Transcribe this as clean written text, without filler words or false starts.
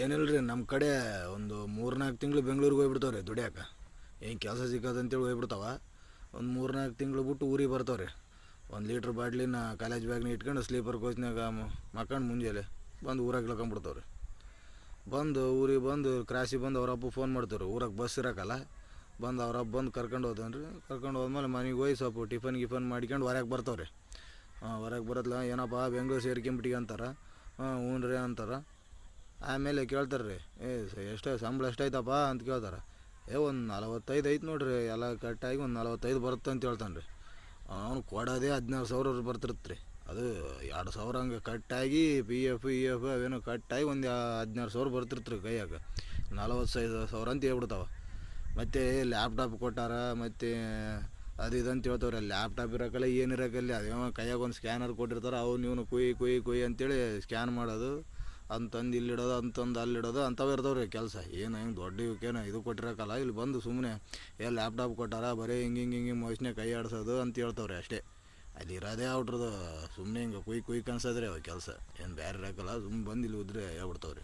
ಏನಿಲ್ಲ ರೀ, ನಮ್ಮ ಕಡೆ ಒಂದು 3-4 ತಿಂಗಳು ಬೆಂಗ್ಳೂರಿಗೆ ಹೋಗ್ಬಿಡ್ತಾವೆ ರೀ ದುಡಿಯಾಕೆ. ಏನು ಕೆಲಸ ಸಿಕ್ಕದಂತೇಳಿ ಹೋಗ್ಬಿಡ್ತಾವ. ಒಂದು 3-4 ತಿಂಗಳು ಬಿಟ್ಟು ಊರಿಗೆ ಬರ್ತಾವೆ ರೀ. 1 ಲೀಟ್ರ್ ಬಾಟ್ಲಿನ ಕಾಲೇಜ್ ಬ್ಯಾಗ್ನ ಇಟ್ಕೊಂಡು ಸ್ಲೀಪರ್ ಕೋಚ್ನಾಗ ಮಕ್ಕಂಡು ಮುಂಜಾನೆ ಬಂದು ಊರಾಗ ಇಳ್ಕೊಂಬಿಡ್ತಾವೆ ರೀ. ಬಂದು ಊರಿಗೆ ಬಂದು ಕ್ರಾಸಿಗೆ ಬಂದು ಅವ್ರ ಅಪ್ಪ ಫೋನ್ ಮಾಡ್ತಾರೆ ರೀ. ಊರಾಗ ಬಸ್ ಇರೋಕ್ಕಲ್ಲ, ಬಂದು ಅವ್ರ ಅಪ್ಪ ಬಂದು ಕರ್ಕೊಂಡು ಹೋದನ್ ರೀ. ಕರ್ಕೊಂಡು ಹೋದ್ಮೇಲೆ ಮನೆಗೆ ಹೋಗಿ ಸ್ವಲ್ಪ ಟಿಫನ್ ಮಾಡ್ಕೊಂಡು ಹೊರಗೆ ಬರ್ತಾವೆ ರೀ. ಹೊರಗೆ ಬರೋದ್ಲ ಏನಪ್ಪ ಬೆಂಗ್ಳೂರು ಸೇರ್ಕೊಂಬಿಟ್ಟಿಗೆ ಅಂತಾರೆ. ಹ್ಞೂ ರೀ ಅಂತಾರೆ. ಆಮೇಲೆ ಕೇಳ್ತಾರೆ ರೀ, ಎಷ್ಟು ಸಂಬಳ ಎಷ್ಟಾಯ್ತಪ್ಪ ಅಂತ ಕೇಳ್ತಾರೆ. ಒಂದು 45 ಐತೆ ನೋಡ್ರಿ, ಎಲ್ಲ ಕಟ್ಟಾಗಿ ಒಂದು 45 ಬರುತ್ತೆ ಅಂತ ಹೇಳ್ತಾನೆ ರೀ. ಅವ್ನು ಕೊಡೋದೇ 16,000 ಬರ್ತಿರುತ್ತೆ ರೀ. ಅದು 2,000 ಹಂಗೆ ಕಟ್ಟಾಗಿ ಪಿ ಎಫ್ ಅವೇನೋ ಕಟ್ಟಾಗಿ ಒಂದು 16,000 ಬರ್ತಿರ್ತ ರೀ ಕೈಯಾಗ. 45,000 ಅಂತ ಹೇಳ್ಬಿಡ್ತಾವೆ. ಮತ್ತು ಲ್ಯಾಪ್ಟಾಪ್ ಕೊಟ್ಟಾರ, ಮತ್ತು ಅದು ಇದು ಅಂತ ಹೇಳ್ತಾವ್ರೆ. ಲ್ಯಾಪ್ಟಾಪ್ ಇರೋಕ್ಕಲ್ಲ, ಏನು ಇರೋಕ್ಕಲ್ಲ, ಅದೇನೋ ಕೈಯಾಗ ಒಂದು ಸ್ಕ್ಯಾನರ್ ಕೊಟ್ಟಿರ್ತಾರೆ. ಅವ್ನು ಇವನು ಕುಯ್ ಅಂತೇಳಿ ಸ್ಕ್ಯಾನ್ ಮಾಡೋದು, ಅಂತಂದು ಇಲ್ಲಿಡೋದು, ಅಂತಂದು ಅಲ್ಲಿಡೋದು ಅಂಥವು ಇರ್ತಾವೆ ರೀ ಕೆಲಸ. ಏನು ಹೆಂಗೆ ದೊಡ್ಡ ಇವಕ್ಕೇನು ಇದು ಕೊಟ್ಟಿರೋಕ್ಕಲ್ಲ. ಇಲ್ಲಿ ಬಂದು ಸುಮ್ಮನೆ ಲ್ಯಾಪ್ಟಾಪ್ ಕೊಟ್ಟಾರ, ಬರೀ ಹಿಂಗೆ ಮೋಸ್ಟ್ನೇ ಕೈ ಆಡಿಸೋದು ಅಂತ ಹೇಳ್ತಾವ್ರಿ ಅಷ್ಟೇ. ಅಲ್ಲಿ ಇರೋದೇ ಅವ್ರದ್ದು ಸುಮ್ಮನೆ ಹಿಂಗೆ ಕುಯ್ ಕನ್ಸೋದ್ರಿ ಅವ ಕೆಲಸ. ಏನು ಬೇರೆ ಇರೋಕ್ಕಲ್ಲ, ಸುಮ್ಮನೆ ಬಂದು ಇಲ್ಲಿ ಉದ್ರೆ ಹೇಳ್ಬಿಡ್ತಾವ್ರಿ.